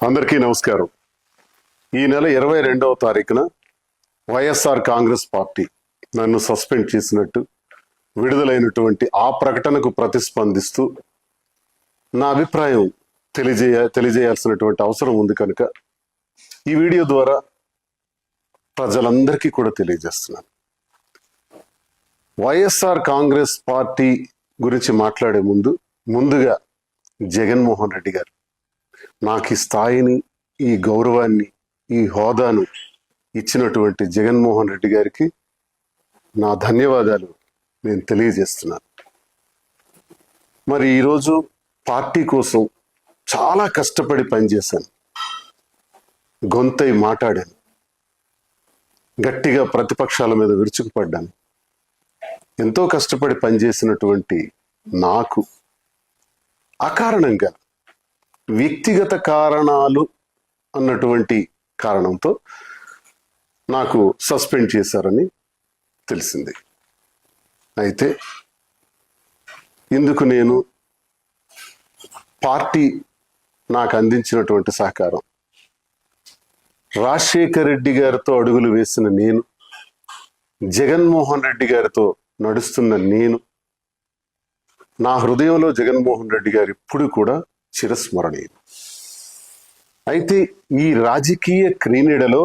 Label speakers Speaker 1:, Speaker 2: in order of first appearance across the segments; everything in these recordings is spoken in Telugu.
Speaker 1: అందరికీ నమస్కారం. ఈ నెల 22వ తారీఖున వైఎస్ఆర్ కాంగ్రెస్ పార్టీ నన్ను సస్పెండ్ చేసినట్టు విడుదలైనటువంటి ఆ ప్రకటనకు ప్రతిస్పందిస్తూ నా అభిప్రాయం తెలియజేయాల్సినటువంటి అవసరం ఉంది కనుక ఈ వీడియో ద్వారా ప్రజలందరికీ కూడా తెలియజేస్తున్నాను. వైఎస్ఆర్ కాంగ్రెస్ పార్టీ గురించి మాట్లాడే ముందుగా జగన్మోహన్ రెడ్డి గారు నాకు ఈ స్థాయిని, ఈ గౌరవాన్ని, ఈ హోదాను ఇచ్చినటువంటి జగన్మోహన్ రెడ్డి గారికి నా ధన్యవాదాలు నేను తెలియజేస్తున్నాను. మరి ఈరోజు పార్టీ కోసం చాలా కష్టపడి పనిచేశాను, గొంతై మాట్లాడాను, గట్టిగా ప్రతిపక్షాల మీద విరుచుకుపడ్డాను. ఎంతో కష్టపడి పనిచేసినటువంటి నాకు అకారణంగా వ్యక్తిగత కారణాలు అన్నటువంటి కారణంతో నాకు సస్పెండ్ చేశారని తెలిసింది. అయితే ఇందుకు నేను పార్టీ నాకు అందించినటువంటి సహకారం, రాజశేఖర్ రెడ్డి గారితో అడుగులు వేసిన నేను, జగన్మోహన్ రెడ్డి గారితో నడుస్తున్న నేను, నా హృదయంలో జగన్మోహన్ రెడ్డి గారు ఇప్పుడు కూడా చిరస్మరణీయులు. అయితే ఈ రాజకీయ క్రీడలో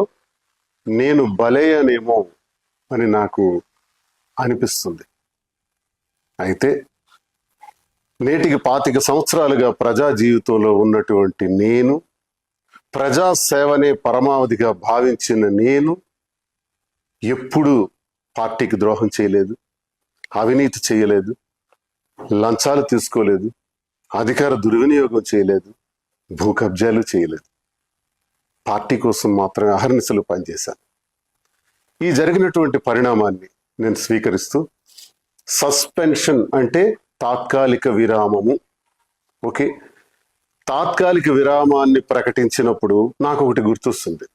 Speaker 1: నేను బలయ్యానేమో అని నాకు అనిపిస్తుంది. అయితే నేటికి 25 సంవత్సరాలుగా ప్రజా జీవితంలో ఉన్నటువంటి నేను, ప్రజాసేవనే పరమావధిగా భావించిన నేను ఎప్పుడూ పార్టీకి ద్రోహం చేయలేదు, అవినీతి చేయలేదు, లంచాలు తీసుకోలేదు, అధికార దుర్వినియోగం చేయలేదు, భూ కబ్జాలు చేయలేదు. పార్టీ కోసం మాత్రమే అహర్నిశలు పనిచేశాను. ఈ జరిగినటువంటి పరిణామాన్ని నేను స్వీకరిస్తూ, సస్పెన్షన్ అంటే తాత్కాలిక విరామము. ఓకే, తాత్కాలిక విరామాన్ని ప్రకటించినప్పుడు నాకు ఒకటి గుర్తొస్తుంది.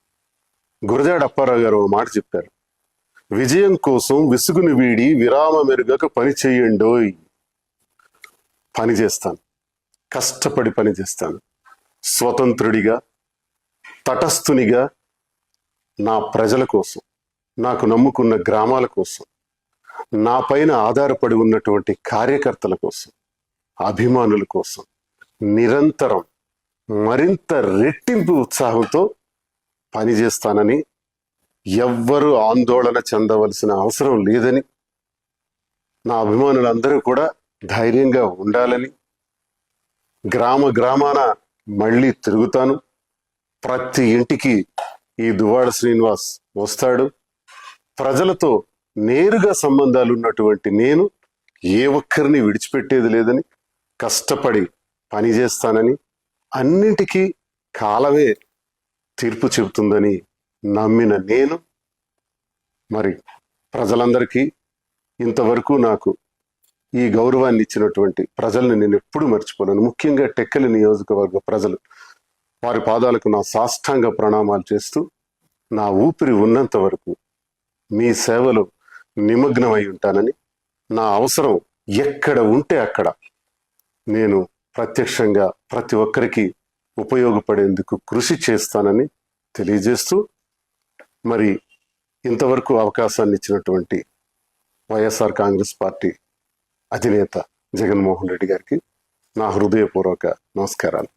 Speaker 1: గురజాడ అప్పారావు గారు ఒక మాట చెప్పారు, విజయం కోసం విసుగుని వీడి విరామ మెరుగక పని చేయండోయ్. పని చేస్తాను, కష్టపడి పని చేస్తాను, స్వతంత్రుడిగా, తటస్థునిగా, నా ప్రజల కోసం, నాకు నమ్ముకున్న గ్రామాల కోసం, నా పైన ఆధారపడి ఉన్నటువంటి కార్యకర్తల కోసం, అభిమానుల కోసం నిరంతరం మరింత రెట్టింపు ఉత్సాహంతో పనిచేస్తానని, ఎవ్వరూ ఆందోళన చెందవలసిన అవసరం లేదని, నా అభిమానులందరూ కూడా ధైర్యంగా ఉండాలని, గ్రామాన మళ్ళీ తిరుగుతాను, ప్రతి ఇంటికి ఈ దువ్వాడ శ్రీనివాస్ వస్తాడు, ప్రజలతో నేరుగా సంబంధాలు ఉన్నటువంటి నేను ఏ ఒక్కరిని విడిచిపెట్టేది లేదని, కష్టపడి పనిచేస్తానని, అన్నింటికీ కాలమే తీర్పు చెబుతుందని నమ్మిన నేను, మరి ప్రజలందరికీ ఇంతవరకు నాకు ఈ గౌరవాన్ని ఇచ్చినటువంటి ప్రజల్ని నేను ఎప్పుడు మర్చిపోలేను. ముఖ్యంగా టెక్కలి నియోజకవర్గ ప్రజలు, వారి పాదాలకు నా సాష్టాంగ ప్రణామాలు చేస్తూ, నా ఊపిరి ఉన్నంత వరకు మీ సేవలో నిమగ్నమై ఉంటానని, నా అవసరం ఎక్కడ ఉంటే అక్కడ నేను ప్రత్యక్షంగా ప్రతి ఒక్కరికి ఉపయోగపడేందుకు కృషి చేస్తానని తెలియజేస్తూ, మరి ఇంతవరకు అవకాశాన్ని ఇచ్చినటువంటి వైఎస్ఆర్ కాంగ్రెస్ పార్టీ అధినేత జగన్మోహన్ రెడ్డి గారికి నా హృదయపూర్వక నమస్కారాలు.